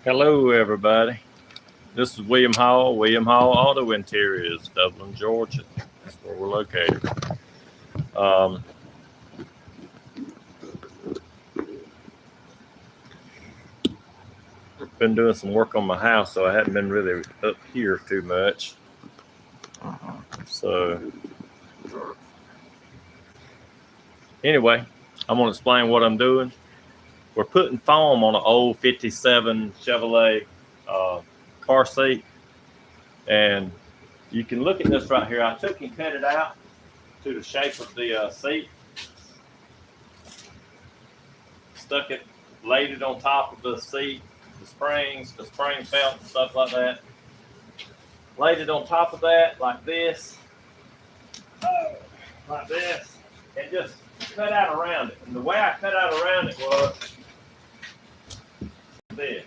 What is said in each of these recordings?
Hello, everybody. This is William Hall Auto Interiors, Dublin, Georgia. That's where we're located. Um, been doing some work on my house, so I haven't been really up here too much. So, anyway, I'm going to explain what I'm doing. We're putting foam on an old 57 Chevrolet car seat. And you can look at this right here. I took and cut it out to the shape of the seat. Stuck it, laid it on top of the seat, the springs, the spring felt, and stuff like that. Laid it on top of that like this, and just cut out around it. And the way I cut out around it was this.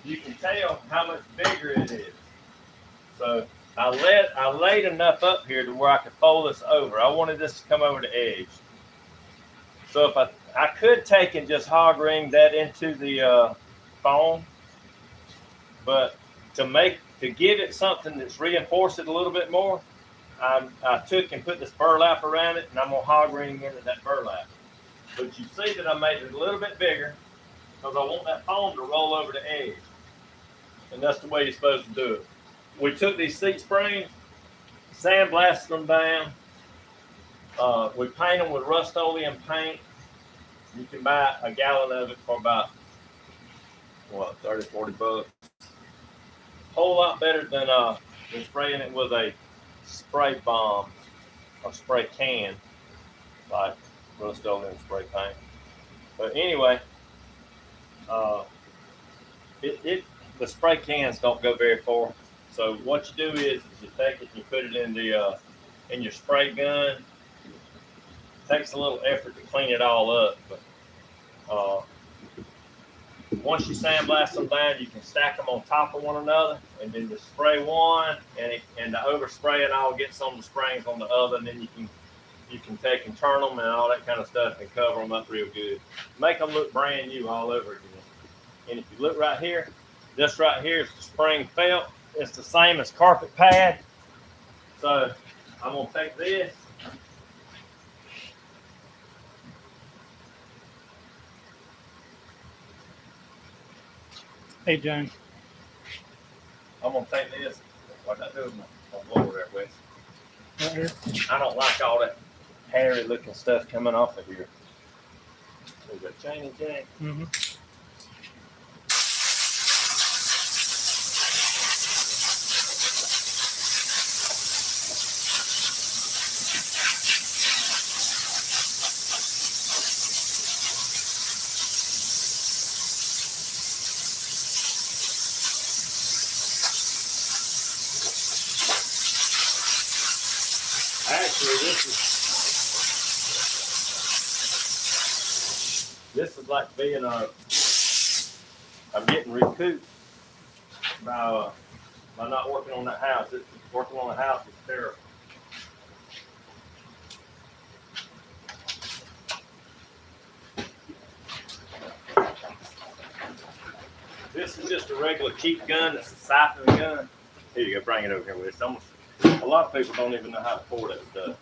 You can tell how much bigger it is. So I laid enough up here to where I could fold this over. I wanted this to come over the edge. So if I could take and just hog ring that into the foam, but to give it something that's reinforced it a little bit more, I took and put this burlap around it, and I'm gonna hog ring into that burlap. But you see that I made it a little bit bigger because I want that foam to roll over the edge, and that's the way you're supposed to do it. We took these seat springs, sandblasted them down. We paint them with Rust-Oleum paint. You can buy a gallon of it for about, 30, 40 bucks. Whole lot better than spraying it with a spray bomb or spray can, like Rust-Oleum spray paint. But anyway, the spray cans don't go very far. So what you do is you take it and you put it in your spray gun. It takes a little effort to clean it all up, but once you sandblast them down, you can stack them on top of one another, and then you spray one, and the overspray and all gets on the springs on the other, and then you can take and turn them and all that kind of stuff and cover them up real good. Make them look brand new all over again. And if you look right here, this right here is the spring felt. It's the same as carpet pad. So I'm gonna take this. Hey, John. I'm gonna take this. What I do is I'm gonna blow that with. Right here. I don't like all that hairy looking stuff coming off of here. There's a chain and jack. Mm-hmm. Actually, this is like being I'm getting recouped by not working on that house. Working on the house is terrible. This is just a regular cheap gun. It's a siphon gun. Here you go. Bring it over here with us. A lot of people don't even know how to pour that stuff.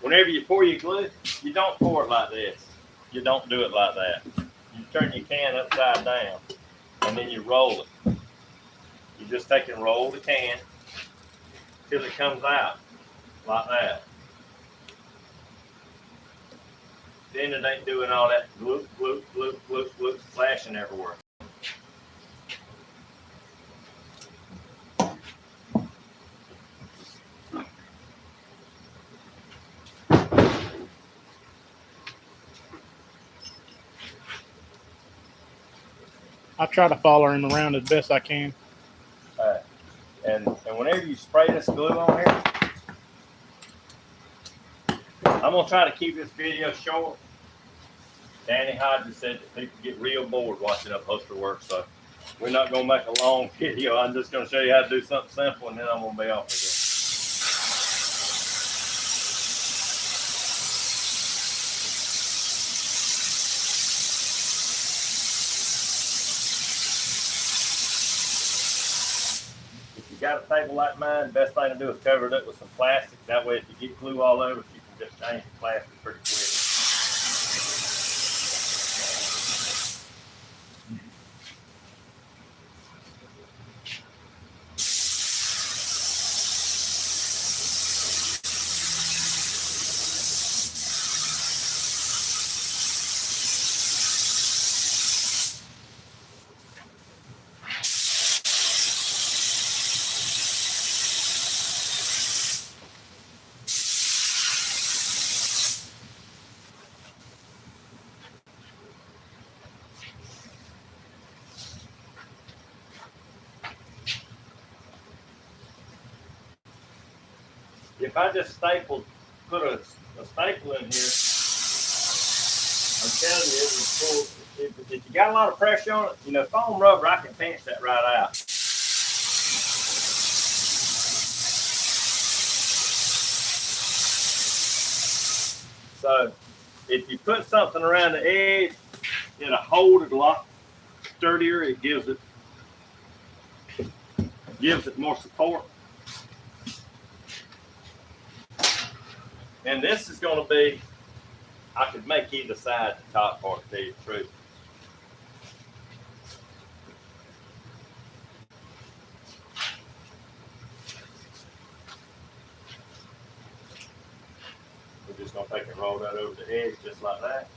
Whenever you pour your glue, you don't pour it like this. You don't do it like that. You turn your can upside down, and then you roll it. You just take and roll the can till it comes out like that. Then it ain't doing all that gloop, gloop, gloop, gloop, gloop, flashing everywhere. I try to follow him around as best I can. And whenever you spray this glue on here, I'm going to try to keep this video short. Danny Hodges said that people get real bored watching upholstery work, so we're not going to make a long video. I'm just going to show you how to do something simple, and then I'm going to be off of it. got a table like mine, the best thing to do is cover it up with some plastic. That way, if you get glue all over it, you can just change the plastic pretty quick. If I just put a staple in here, I'm telling you, it was cool. If you got a lot of pressure on it, foam rubber, I can pinch that right out. So if you put something around the edge, it'll hold it a lot sturdier. It gives it more support. And this is going to be, I could make either side the top part, to tell you the truth. We're just going to take and roll that over the edge just like that.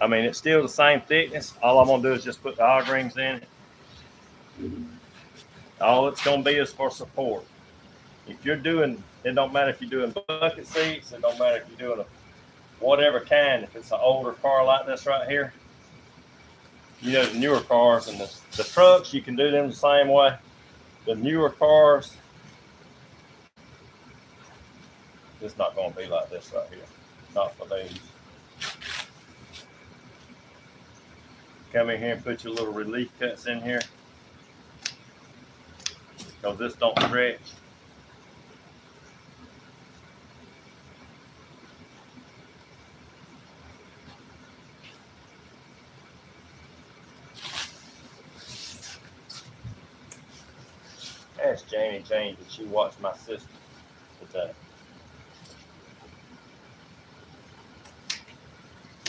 I mean, it's still the same thickness. All I'm going to do is just put the hog rings in it. All it's going to be is for support. If you're doing, it don't matter if you're doing bucket seats, it don't matter if you're doing whatever kind. If it's an older car like this right here, the newer cars and the trucks, you can do them the same way. The newer cars, it's not going to be like this right here. Not for these. Come in here and put your little relief cuts in here, because this don't stretch. Ask Janie Jane, did she watch my sister today?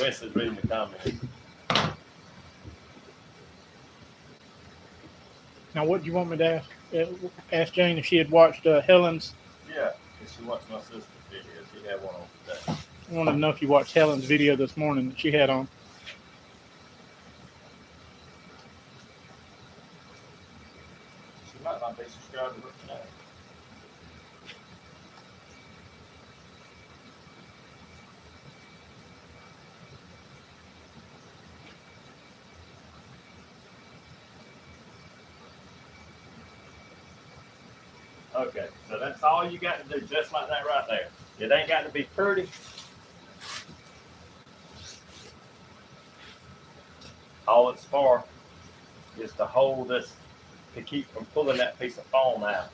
Wes is reading the comments. Now, what do you want me to ask Jane if she had watched Helen's? Yeah, if she watched my sister's video. She had one on today. I wanted to know if you watched Helen's video this morning that she had on. She might not be subscribed to her channel. Okay, so that's all you got to do, just like that right there. It ain't got to be pretty. All it's for is to hold this, to keep from pulling that piece of foam out.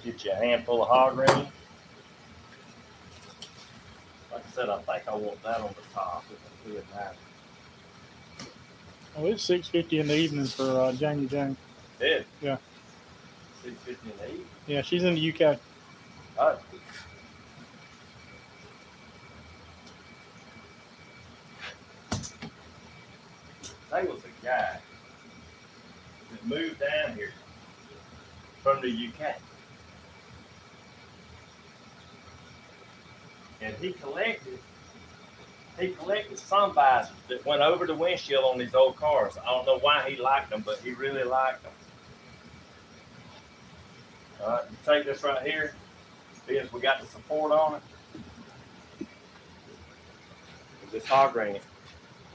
Get you a handful of hog ring. Like I said, I think I want that on the top. If I do it now. Oh, it's 6:50 in the evening for Janie Jane. Did? Yeah. 6:50 in the evening. Yeah, she's in the UK. Oh. There was a guy that moved down here from the UK. And he collected sun visors that went over the windshield on these old cars. I don't know why he liked them, but he really liked them. All right, you take this right here, because we got the support on it. Just hog ring it.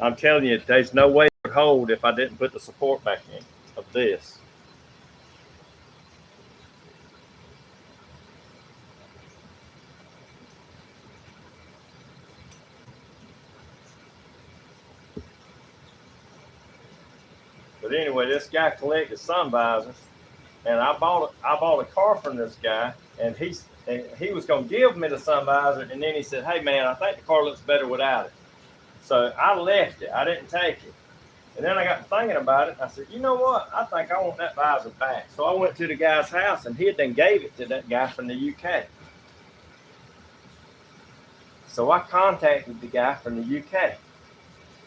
I'm telling you, there's no way it would hold if I didn't put the support back in of this. But anyway, this guy collected sun visors, and I bought a car from this guy, and he was gonna give me the sun visor, and then he said, "Hey man, I think the car looks better without it." So I left it. I didn't take it. And then I got thinking about it. I said, you know what? I think I want that visor back. So I went to the guy's house, and he had then gave it to that guy from the UK. So I contacted the guy from the UK.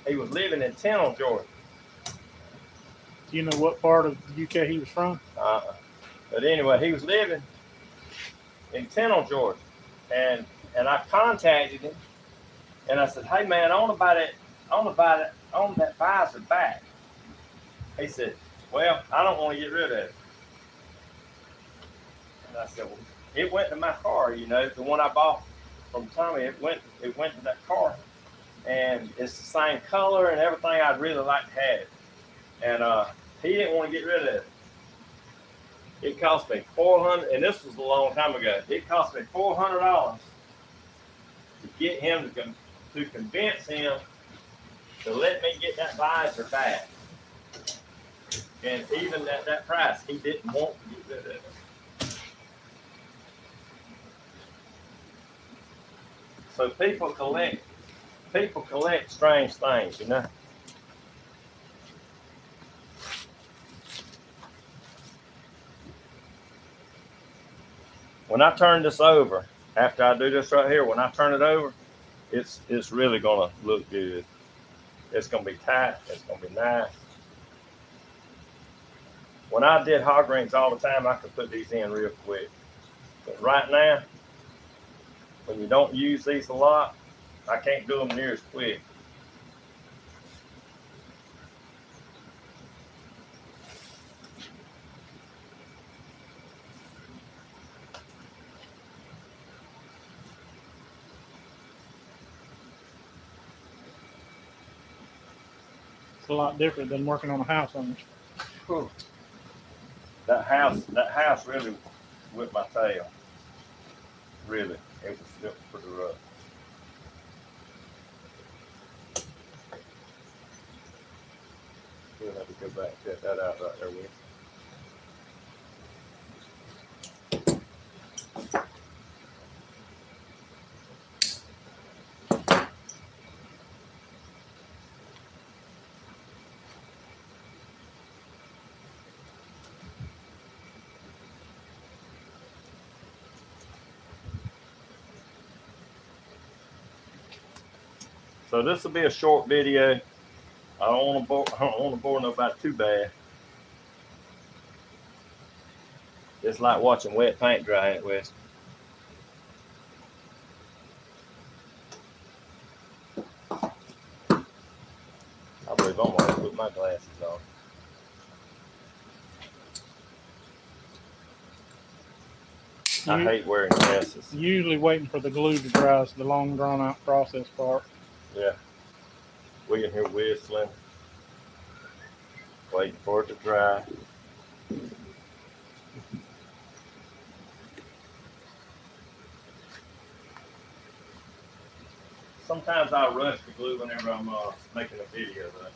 He was living in Tennille, Georgia. Do you know what part of the UK he was from? But anyway, he was living in Tennille, Georgia. And I contacted him, and I said, hey man, I want that visor back. He said, well, I don't want to get rid of it. And I said, well, it went to my car, you know, the one I bought from Tommy. It went to that car, and it's the same color and everything. I'd really like to have it. And he didn't want to get rid of it. It cost me $400, and this was a long time ago. It cost me $400 to get him to convince him to let me get that visor back. And even at that price, he didn't want to get rid of it. So people collect strange things, you know. When I turn this over, after I do this right here, when I turn it over, it's really gonna look good. It's gonna be tight. It's gonna be nice. When I did hog rings all the time, I could put these in real quick. But right now, when you don't use these a lot, I can't do them near as quick. It's a lot different than working on a house on it. That house really whipped my tail. Really, it was pretty rough. We'll have to go back and check that out right there with you. So this will be a short video. I don't want to bore nobody too bad. It's like watching wet paint dry, ain't it, Wes? I believe I'm gonna put my glasses on. I hate wearing glasses. Usually waiting for the glue to dry is the long drawn out process part. Yeah. We can hear whistling. Waiting for it to dry. Sometimes I rush the glue whenever I'm making a video, though.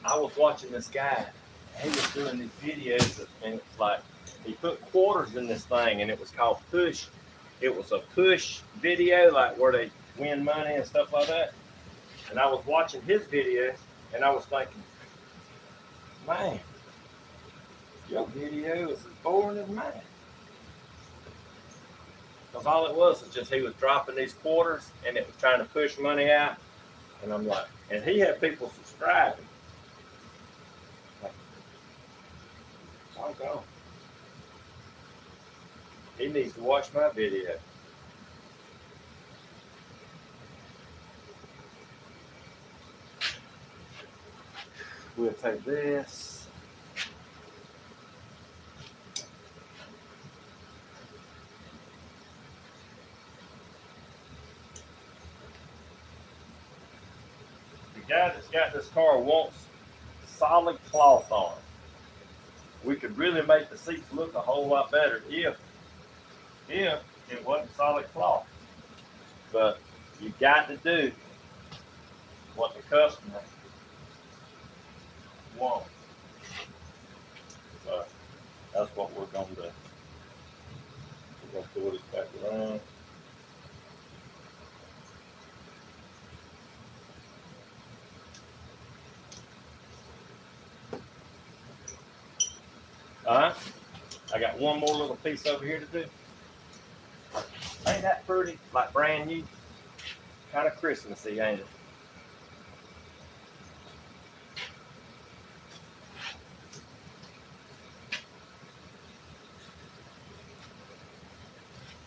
I was watching this guy. He was doing these videos, and it's like he put quarters in this thing, and it was called Push. It was a push video, like where they win money and stuff like that. And I was watching his videos, and I was thinking, man, your video is as boring as mine. Because all it was just he was dropping these quarters, and it was trying to push money out. And I'm like, and he had people subscribing. Oh, go. He needs to watch my video. We'll take this. The guy that's got this car wants solid cloth on it. We could really make the seats look a whole lot better if it wasn't solid cloth. But you got to do what the customer wants. So that's what we're going to do. We're going to pull this back around. All right, I got one more little piece over here to do. Ain't that pretty? Like brand new? Kind of Christmassy, ain't it?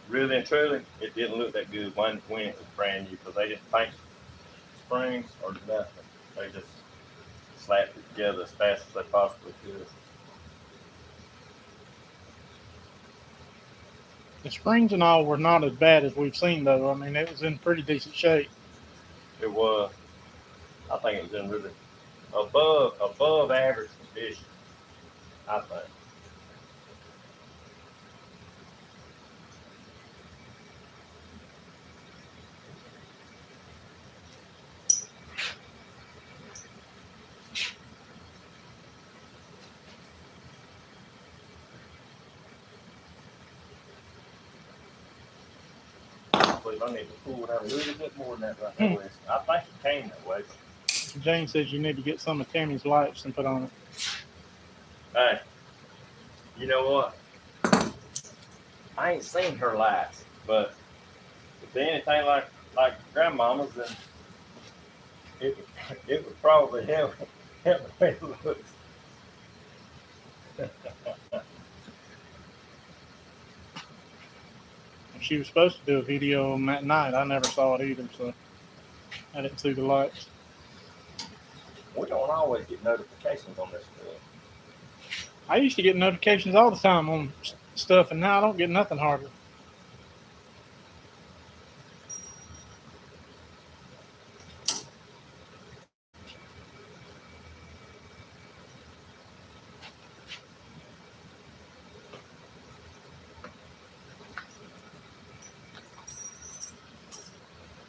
Really and truly, it didn't look that good when it was brand new because they didn't paint springs or nothing. They just slapped it together as fast as they possibly could. The springs and all were not as bad as we've seen, though. I mean, it was in pretty decent shape. It was. I think it was in really above average condition. I think. I need to pull it out a little bit more than that right there. I think it came that way. Jane says you need to get some of Tammy's lights and put on it. Hey, you know what? I ain't seen her lights, but if they're anything like grandmama's, then it would probably help the way it looks. She was supposed to do a video on that night. I never saw it either, so I didn't see the lights. We don't always get notifications on this stuff. I used to get notifications all the time on stuff, and now I don't get nothing hardly.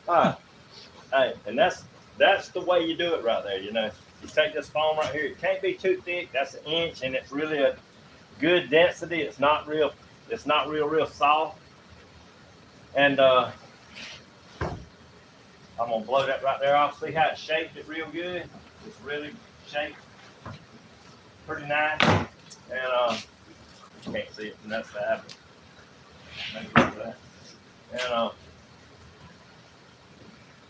All right. Hey, and that's the way you do it right there. You know, you take this foam right here. It can't be too thick. That's an inch, and it's really a good density. It's not real soft. And I'm gonna blow that right there off. See how it shaped it real good? It's really shaped pretty nice. And you can't see it from that side, but maybe like that. And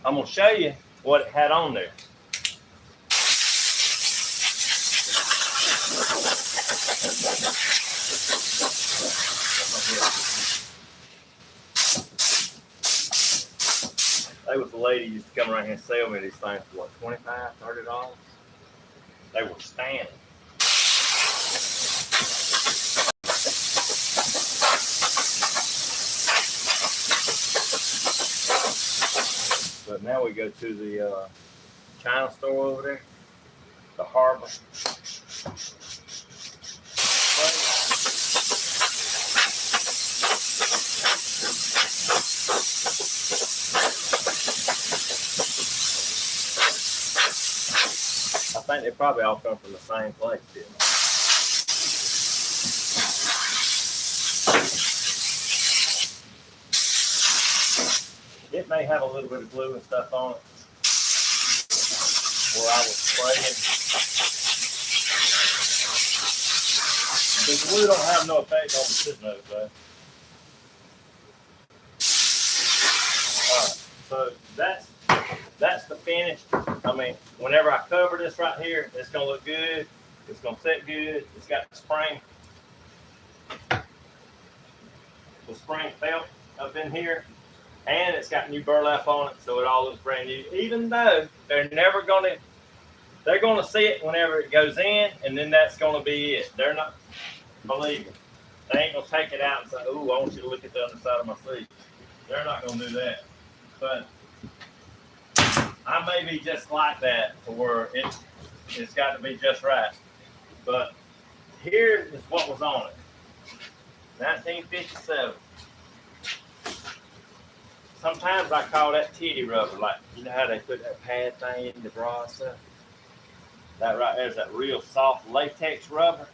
I'm gonna show you what it had on there. There was a lady who used to come around here and sell me these things for what, $25, $30? They were standing. But now we go to the China store over there, the Harbor. I think they probably all come from the same place, didn't they? It may have a little bit of glue and stuff on it where I was spraying. The glue don't have no effect on the sitting over there. Alright, so that's the finish. I mean, whenever I cover this right here, it's gonna look good. It's gonna sit good. It's got the spring felt up in here. And it's got new burlap on it, so it all looks brand new. Even though they're gonna see it whenever it goes in, and then that's gonna be it. They're not, believe me, they ain't gonna take it out and say, "Ooh, I want you to look at the other side of my seat." They're not gonna do that. But I may be just like that, to where It's got to be just right. But here is what was on it. 1957. Sometimes I call that titty rubber, like, you know how they put that pad thing in the bra and stuff? That right there's that real soft latex rubber.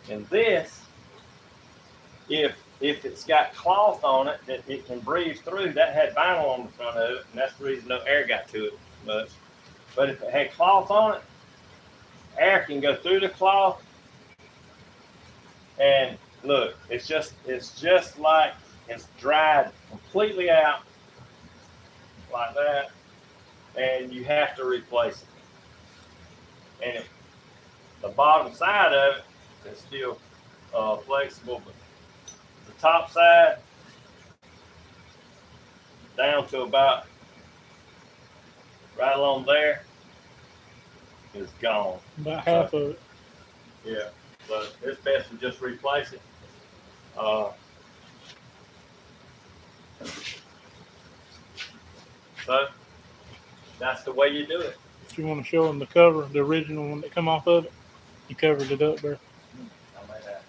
And this, if it's got cloth on it that it can breathe through, that had vinyl on the front of it, and that's the reason no air got to it much. But if it had cloth on it, air can go through the cloth. And look, it's just like it's dried completely out like that, and you have to replace it. And the bottom side of it is still flexible, but the top side down to about right along there is gone. About half of it. Yeah, so it's best to just replace it. So that's the way you do it. If you want to show them the cover, the original one that come off of it, you covered it up there. I made that.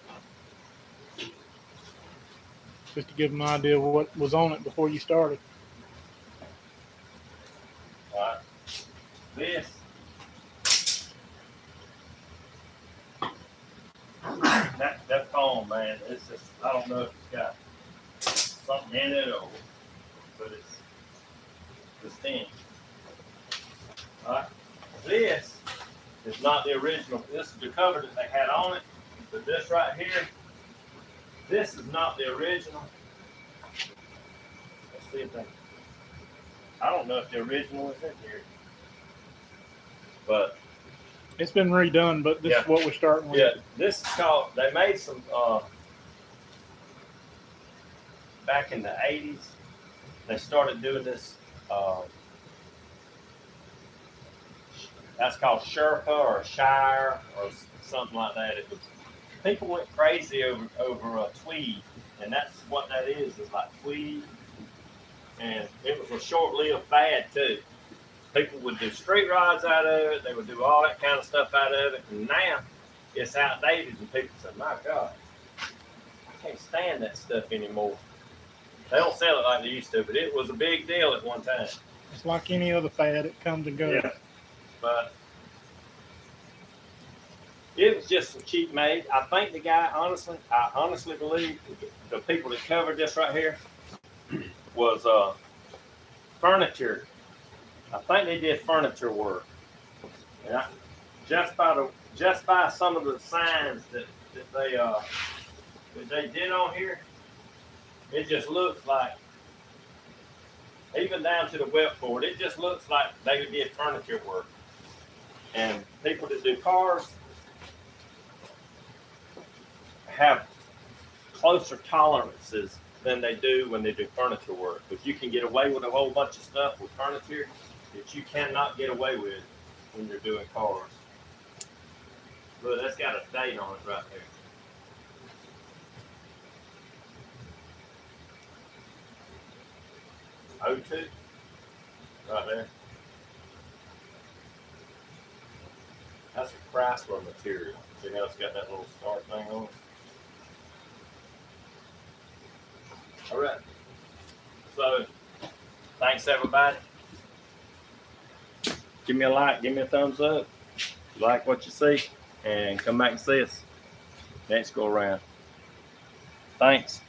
Just to give them an idea of what was on it before you started. All right. This. That foam, man, it's just, I don't know if it's got something in it or, but it's thin. All right. This is not the original. This is the cover that they had on it. But this right here, this is not the original. Let's see if I don't know if the original is in here. But it's been redone, but this is what we're starting with. Yeah, this is called, they made some, back in the 80s, they started doing this, that's called Sherpa or Shire or something like that. It was, people went crazy over a tweed, and that's what that is like tweed. And it was a short-lived fad too. People would do street rods out of it. They would do all that kind of stuff out of it. And now it's outdated, and people say, "My God, I can't stand that stuff anymore." They don't sell it like they used to, but it was a big deal at one time. It's like any other fad; it comes and goes. Yeah, but it was just some cheap made. I think the guy, I honestly believe the people that covered this right here was furniture. I think they did furniture work. Yeah, just by some of the signs that they did on here, it just looks like, even down to the wetboard, it just looks like they did furniture work. And people that do cars have closer tolerances than they do when they do furniture work, because you can get away with a whole bunch of stuff with furniture that you cannot get away with when you're doing cars. Look, that's got a date on it right there. 02, right there. That's a Chrysler material. See how it's got that little star thing on it? All right. So, thanks everybody. Give me a like, give me a thumbs up. If you like what you see, and come back and see us next go around. Thanks.